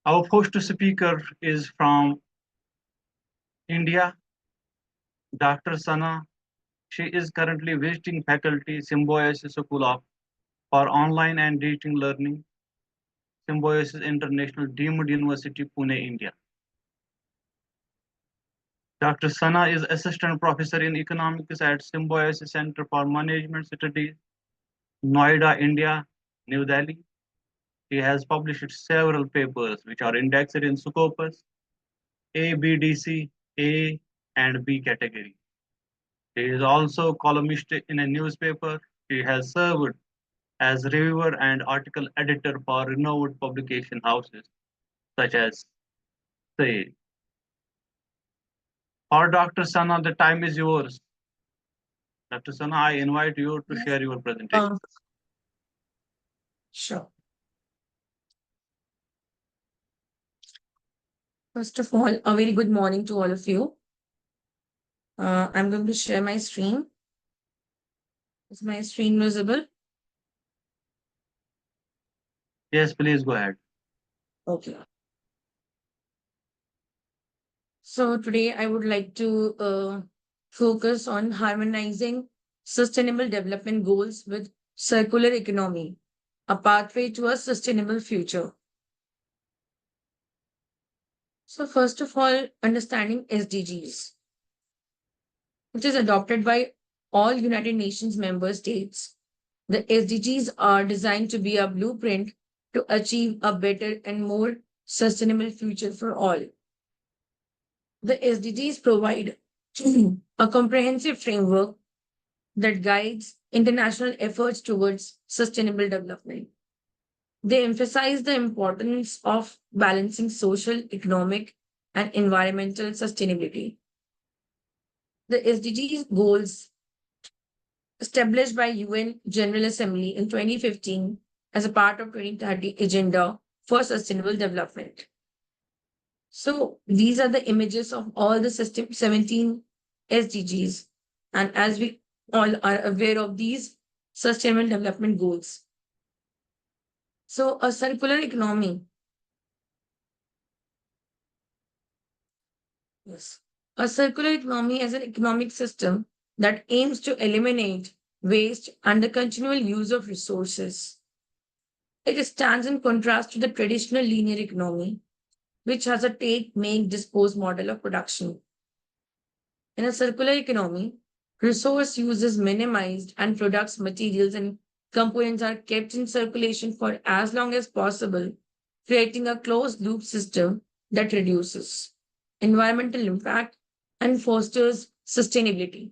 Our first speaker is from India, Dr. Sana. She is currently visiting faculty Symbiosis School of for Online and Digital Learning, Symbiosis International Deemed University, Pune, India. Dr. Sana is Assistant Professor in Economics at Symbiosis Centre for Management Studies, Noida, India, New Delhi. He has published several papers which are indexed in Scopus, ABDC A and B category. He is also columnist in a newspaper. He has served as reviewer and article editor for renowned publication houses such as Say. Or Dr. Sana, the time is yours. Dr. Sana, I invite you to Yes. share your presentation. Sure. First of all, a very good morning to all of you. I'm going to share my screen. Is my screen visible? Yes, please go ahead. Okay. So today I would like to focus on harmonizing sustainable development goals with circular economy, a pathway to a sustainable future. So first of all, understanding SDGs, which is adopted by all United Nations member states. The SDGs are designed to be a blueprint to achieve a better and more sustainable future for all. The SDGs provide a comprehensive framework that guides international efforts towards sustainable development. They emphasize the importance of balancing social, economic, and environmental sustainability. The SDGs goals established by UN General Assembly in 2015 as a part of 2030 Agenda for Sustainable Development. So these are the images of all the 17 SDGs. And as we all are aware of these sustainable development goals. So a circular economy. Yes. A circular economy is an economic system that aims to eliminate waste and the continual use of resources. It stands in contrast to the traditional linear economy, which has a take, make, dispose model of production. In a circular economy, resource use is minimized and products, materials, and components are kept in circulation for as long as possible, creating a closed loop system that reduces environmental impact and fosters sustainability.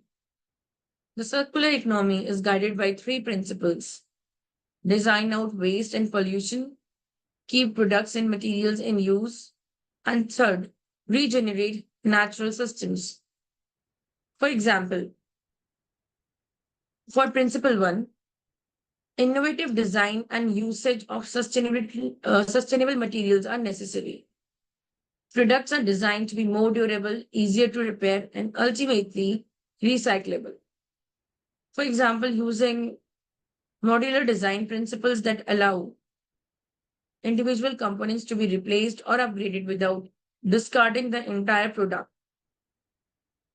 The circular economy is guided by three principles: design out waste and pollution, keep products and materials in use, and third, regenerate natural systems. For example, for principle one, innovative design and usage of sustainable materials are necessary. Products are designed to be more durable, easier to repair, and ultimately recyclable. For example, using modular design principles that allow individual components to be replaced or upgraded without discarding the entire product.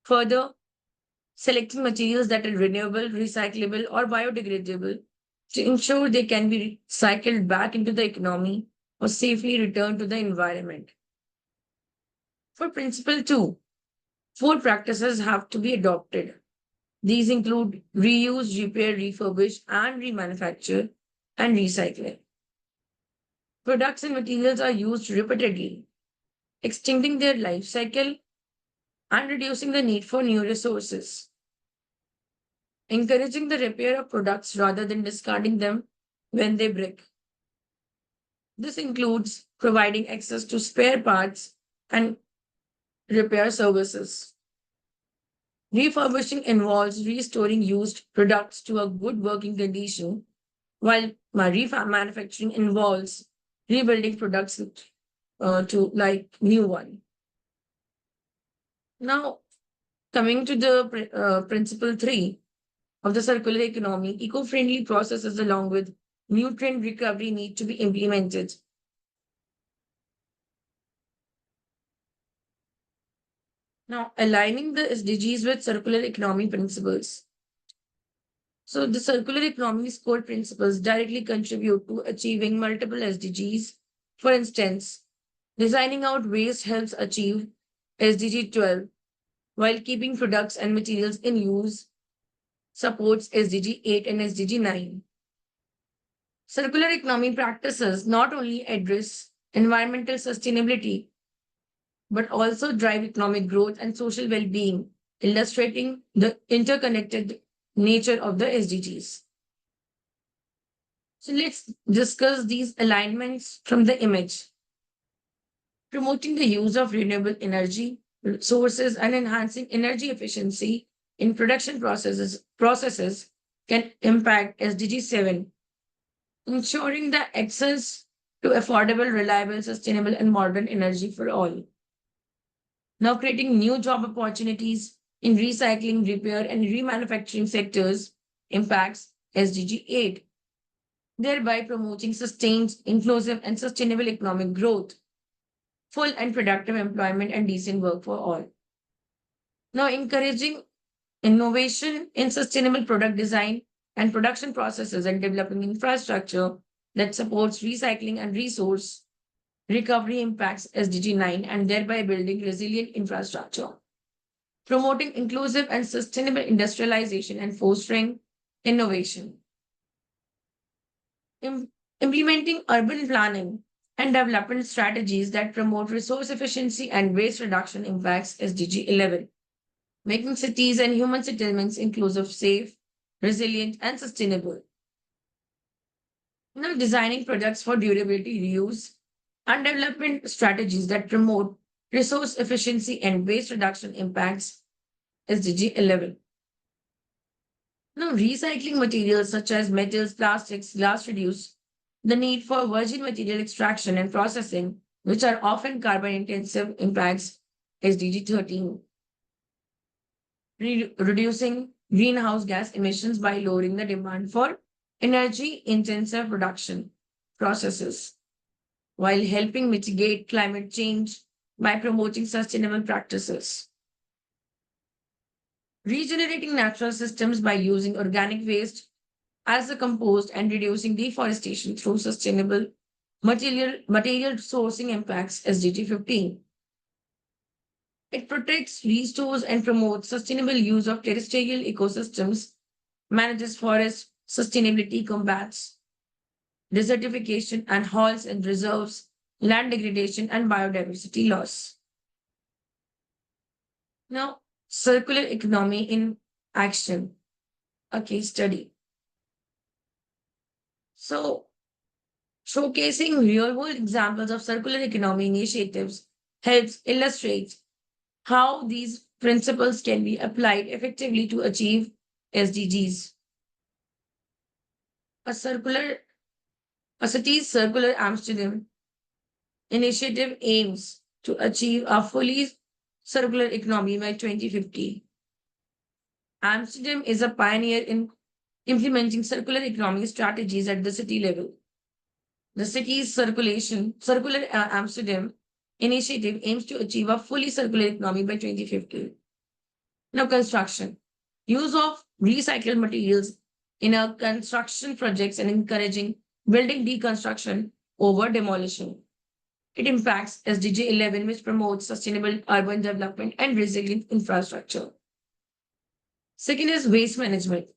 Further, selecting materials that are renewable, recyclable, or biodegradable to ensure they can be cycled back into the economy or safely returned to the environment. For principle two, four practices have to be adopted. These include reuse, repair, refurbish, and remanufacture, and recycling. Products and materials are used repeatedly, extending their life cycle and reducing the need for new resources. Encouraging the repair of products rather than discarding them when they break. This includes providing access to spare parts and repair services. Refurbishing involves restoring used products to a good working condition, while manufacturing involves rebuilding products to like new one. Now, coming to the principle three of the circular economy, eco-friendly processes along with nutrient recovery need to be implemented. Now, aligning the SDGs with circular economy principles. So, the circular economy's core principles directly contribute to achieving multiple SDGs. For instance, designing out waste helps achieve SDG 12, while keeping products and materials in use supports SDG 8 and SDG 9. Circular economy practices not only address environmental sustainability but also drive economic growth and social well being, illustrating the interconnected nature of the SDGs. So let's discuss these alignments from the image. Promoting the use of renewable energy sources and enhancing energy efficiency in production processes can impact SDG 7, ensuring the access to affordable, reliable, sustainable, and modern energy for all. Now, creating new job opportunities in recycling, repair, and remanufacturing sectors impacts SDG 8, thereby promoting sustained, inclusive, and sustainable economic growth, full and productive employment, and decent work for all. Now, encouraging innovation in sustainable product design and production processes and developing infrastructure that supports recycling and resource recovery impacts SDG 9 and thereby building resilient infrastructure. Promoting inclusive and sustainable industrialization and fostering innovation. Implementing urban planning and development strategies that promote resource efficiency and waste reduction impacts SDG 11. Making cities and human settlements inclusive, safe, resilient, and sustainable. Now, designing products for durability, reuse, and development strategies that promote resource efficiency and waste reduction impacts SDG 11. Now, recycling materials such as metals, plastics, glass reduce the need for virgin material extraction and processing, which are often carbon intensive, impacts SDG 13. Reducing greenhouse gas emissions by lowering the demand for energy intensive production processes, while helping mitigate climate change by promoting sustainable practices. Regenerating natural systems by using organic waste as a compost and reducing deforestation through sustainable material sourcing impacts SDG 15. It protects, restores, and promotes sustainable use of terrestrial ecosystems, manages forest sustainability, combats desertification, and halts and reserves land degradation and biodiversity loss. Now, circular economy in action, a case study. So, showcasing real world examples of circular economy initiatives helps illustrate how these principles can be applied effectively to achieve SDGs. A circular, a city's circular Amsterdam initiative aims to achieve a fully circular economy by 2050. Amsterdam is a pioneer in implementing circular economy strategies at the city level. The city's circular Amsterdam initiative aims to achieve a fully circular economy by 2050. Now, construction. Use of recycled materials in our construction projects and encouraging building deconstruction over demolition. It impacts SDG 11, which promotes sustainable urban development and resilient infrastructure. Second is waste management.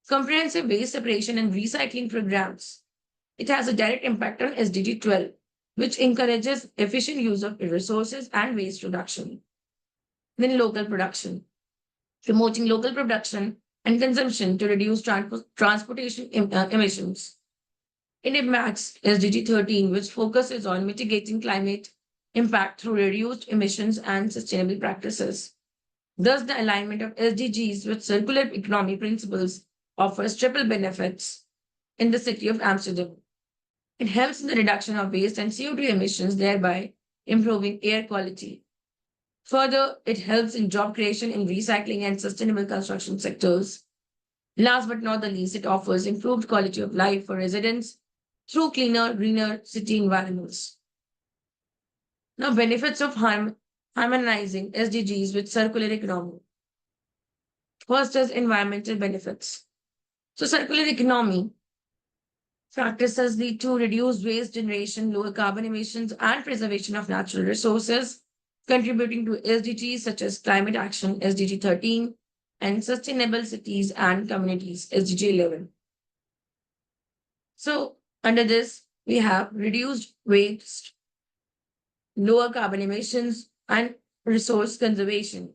Comprehensive waste separation and recycling programs. It has a direct impact on SDG 12, which encourages efficient use of resources and waste reduction. Then local production. Promoting local production and consumption to reduce transportation emissions. It impacts SDG 13, which focuses on mitigating climate impact through reduced emissions and sustainable practices. Thus, the alignment of SDGs with circular economy principles offers triple benefits in the city of Amsterdam. It helps in the reduction of waste and CO2 emissions, thereby improving air quality. Further, it helps in job creation in recycling and sustainable construction sectors. Last but not the least, it offers improved quality of life for residents through cleaner, greener city environments. Now, benefits of Harmonizing SDGs with circular economy. First is environmental benefits. So circular economy practices lead to reduced waste generation, lower carbon emissions, and preservation of natural resources, contributing to SDGs such as climate action, SDG 13, and sustainable cities and communities, SDG 11. So, under this, we have reduced waste, lower carbon emissions, and resource conservation.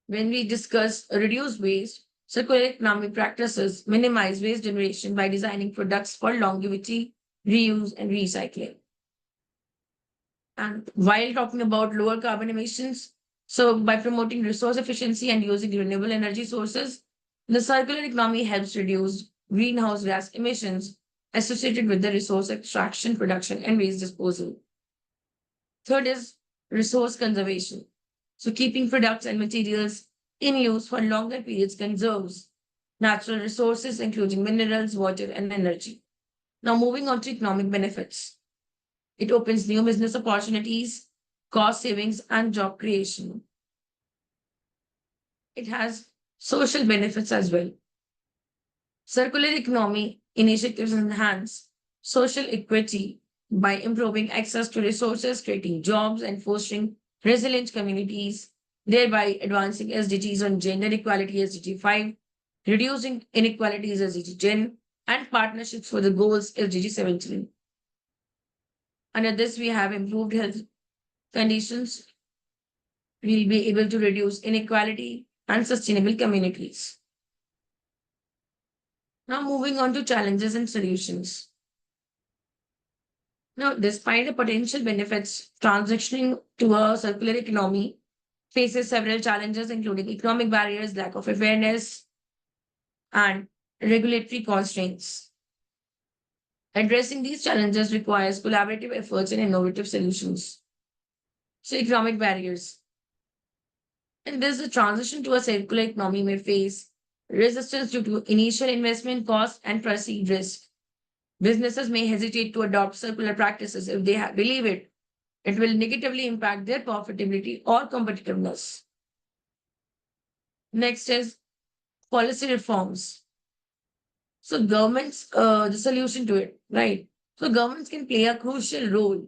When we discuss reduced waste, circular economic practices minimize waste generation by designing products for longevity, reuse, and recycling. And while talking about lower carbon emissions, so by promoting resource efficiency and using renewable energy sources, the circular economy helps reduce greenhouse gas emissions associated with the resource extraction, production, and waste disposal. Third is resource conservation. So keeping products and materials in use for longer periods conserves natural resources, including minerals, water, and energy. Now, moving on to economic benefits. It opens new business opportunities, cost savings, and job creation. It has social benefits as well. Circular economy initiatives enhance social equity by improving access to resources, creating jobs, and fostering resilient communities, thereby advancing SDGs on gender equality, SDG 5, reducing inequalities, SDG 10, and partnerships for the goals, SDG 17. Under this, we have improved health conditions. We'll be able to reduce inequality and sustainable communities. Now, moving on to challenges and solutions. Now, despite the potential benefits, transitioning to a circular economy faces several challenges, including economic barriers, lack of awareness, and regulatory constraints. Addressing these challenges requires collaborative efforts and innovative solutions. So, economic barriers. In this, the transition to a circular economy may face resistance due to initial investment cost and perceived risk. Businesses may hesitate to adopt circular practices if they believe it will negatively impact their profitability or competitiveness. Next is policy reforms. So governments, the solution to it, right? So governments can play a crucial role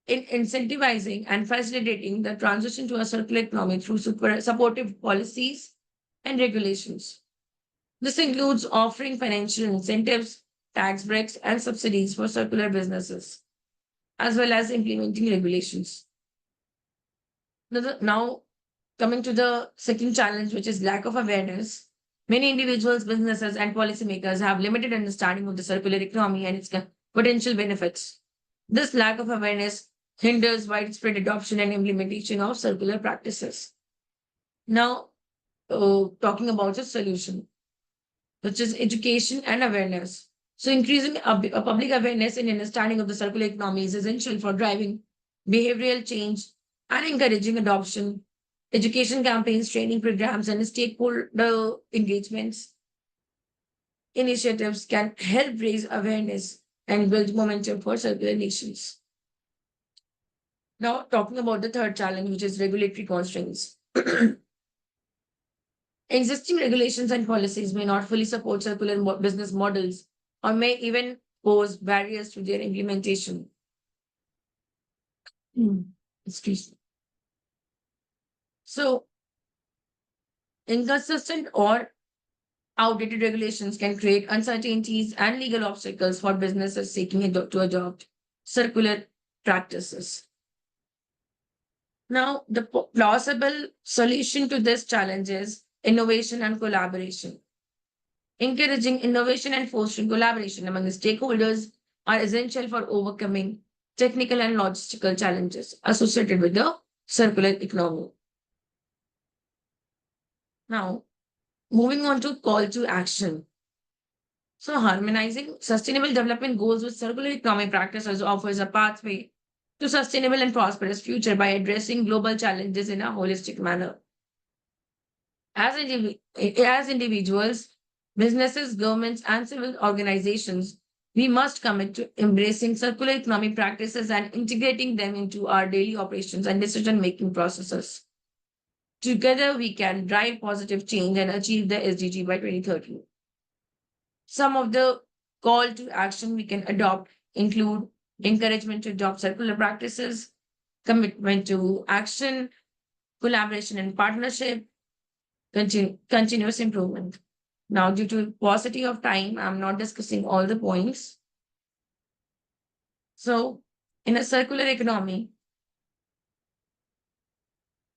in incentivizing and facilitating the transition to a circular economy through supportive policies and regulations. This includes offering financial incentives, tax breaks, and subsidies for circular businesses, as well as implementing regulations. Now, coming to the second challenge, which is lack of awareness. Many individuals, businesses, and policymakers have limited understanding of the circular economy and its potential benefits. This lack of awareness hinders widespread adoption and implementation of circular practices. Now, talking about the solution, which is education and awareness. So, increasing a public awareness and understanding of the circular economy is essential for driving behavioral change and encouraging adoption. Education campaigns, training programs, and stakeholder engagements initiatives can help raise awareness and build momentum for circular nations. Now, talking about the third challenge, which is regulatory constraints. Existing regulations and policies may not fully support circular business models or may even pose barriers to their implementation. Excuse me. So, inconsistent or outdated regulations can create uncertainties and legal obstacles for businesses seeking to adopt circular practices. Now, the plausible solution to this challenge is innovation and collaboration. Encouraging innovation and fostering collaboration among the stakeholders are essential for overcoming technical and logistical challenges associated with the circular economy. Now, moving on to call to action. So, harmonizing sustainable development goals with circular economic practices offers a pathway to sustainable and prosperous future by addressing global challenges in a holistic manner. As individuals, businesses, governments, and civil organizations We must commit to embracing circular economy practices and integrating them into our daily operations and decision-making processes. Together, we can drive positive change and achieve the SDG by 2030. Some of the call to action we can adopt include encouragement to adopt circular practices, commitment to action, collaboration and partnership, continuous improvement. Now, due to paucity of time, I'm not discussing all the points. So, in a circular economy,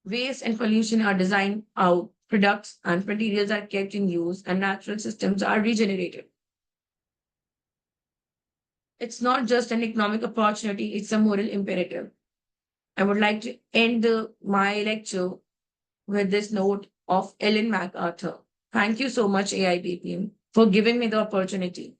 waste and pollution are designed out, products and materials are kept in use, and natural systems are regenerated. It's not just an economic opportunity, it's a moral imperative. I would like to end my lecture with this note of Ellen MacArthur. Thank you so much, AIBPM, for giving me the opportunity.